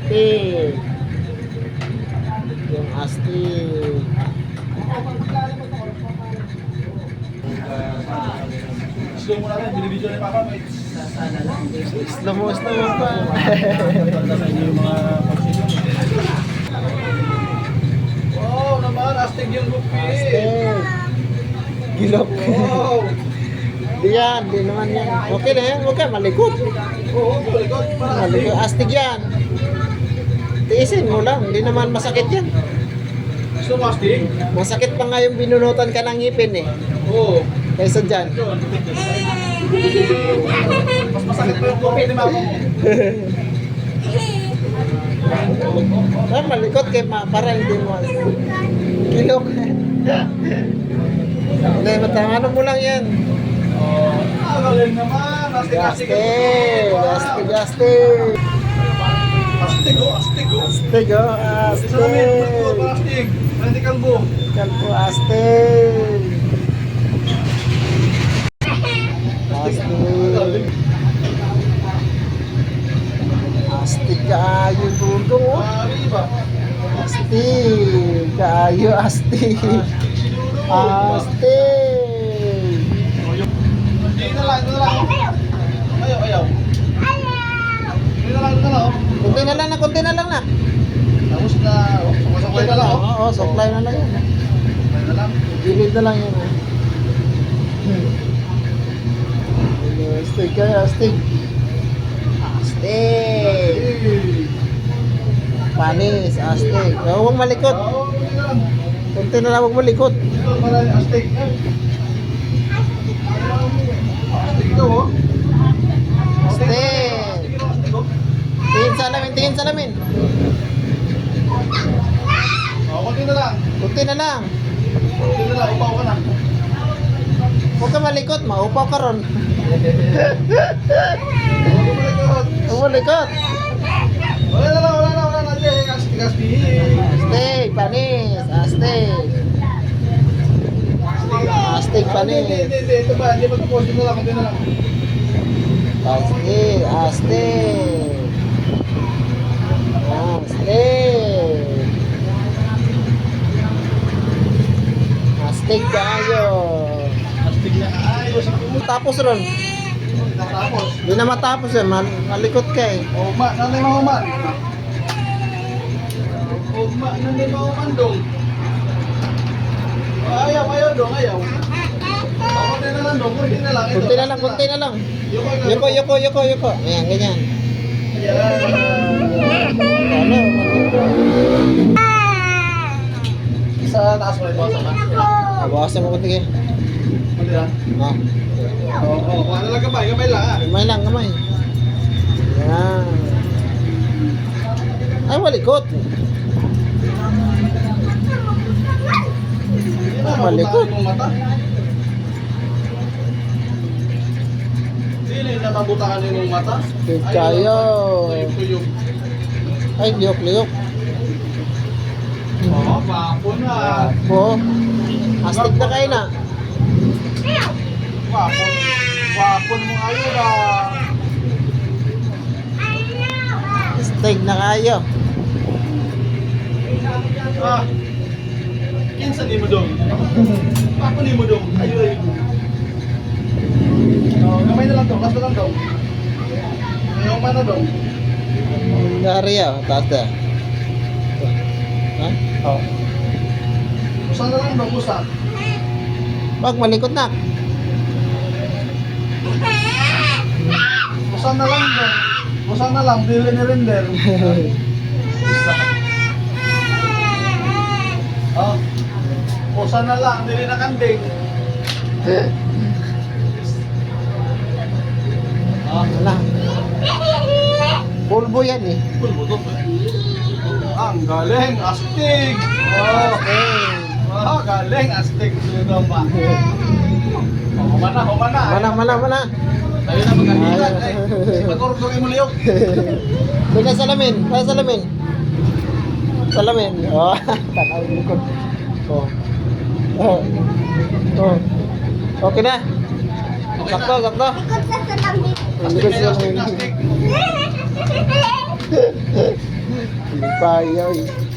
astig. Yung astig. Slow mo natin, binibidyo ni Papa. Slow mo pa. Yung mga pagsidyo. Wow, naman, astig yung lupi. Astig. Gilok. Wow. Di yan, di naman yan. Okay na yan, huwag ka malikot. Oo, malikot. Malikot, astig yan. Tiisin mo lang, hindi naman masakit yan. Gusto mo astig? Masakit pa nga yung binunutan ka ng ngipin eh. Oo. Kaysa dyan. Mas masakit pa yung lupi ni Mama mo. Ah, malikot kay para hindi mo. Gilok. Hindi, ano mo lang yan. Galing naman. Astig. Astig. Astig oh, astig oh. Astig oh, Isa namin, astig. astig. Nanti kalbo. Kalbo, astig. Astig. Astig kaayo dugong oh. Arriba. Astig. Kaayo, astig. Astig. Hindi na lang. Ayaw. Hindi na lang. Kunti na lang na. Tapos na, sumasakay na lang. Oo, supply na lang yan. Sumasakay na lang. Gilid na lang yan. Astig kayo, astig. Astig. Panis, astig. Huwag malikot. Oo, hindi na lang. Kunti na lang, huwag malikot. Ito, para astig. Astig ito oh. Astig. Astig oh. Tingin salamin. Kunti na lang. Kunti na lang. Upaw ka na. Huwag ka malikot, maupaw ka ron. Huwag malikot. Wala na. Astig. Astig, panis, astig. Astig, panis. Hindi. Ito ba? Hindi magpuposin na lang. Kunti na lang. Astig, astig. Astig. Astig kayo. Astig na ayos. Tapos ron. Tapos. Hindi na matapos yan, malikot ka eh. Nanay mahuman. Nanay mahuman dong. Ayaw dong. Kunti na lang dong. Kunti na lang. Kunti na lang. Yoko. Ayan, ganyan. Ano? Sa taas mo ito sa Bawasan mo kunti kayo. Kunti lang. No. Oo. Ano lang kamay lang ah. Kamay. Ayan. Ay, malikot. Malikot. Dili na mabutakan yung mata. Good kayo. Tuyok. Ay, liyok. Oo, papo na. Po. Astig na kayo na. Wapon mo ngayon ah. Astig na kayo. Kinsa ni mo dong? Papo ni mo dong. Ayo. Kamay na lang dong, last na lang dong. Ngayong mana dong? Dari ya, taas na. Ha? Oo. Usa na lang dong, usa. Wag, malikot na. Usa na lang dong. Usa na lang, dili ni render. Usa. Usa na lang, dili na kanding. Wala. Pulbo yan eh. Ang galing, astig. Okay. Galing, astig. Sudo pa. Humana. Tayo na magkalitan. Pag-ordorin mo liyok. Doon na salamin. Salamin. Oh, tanaw likod. Oh. Okay na. Sakto. Astig, astig. Hindi pa yaw.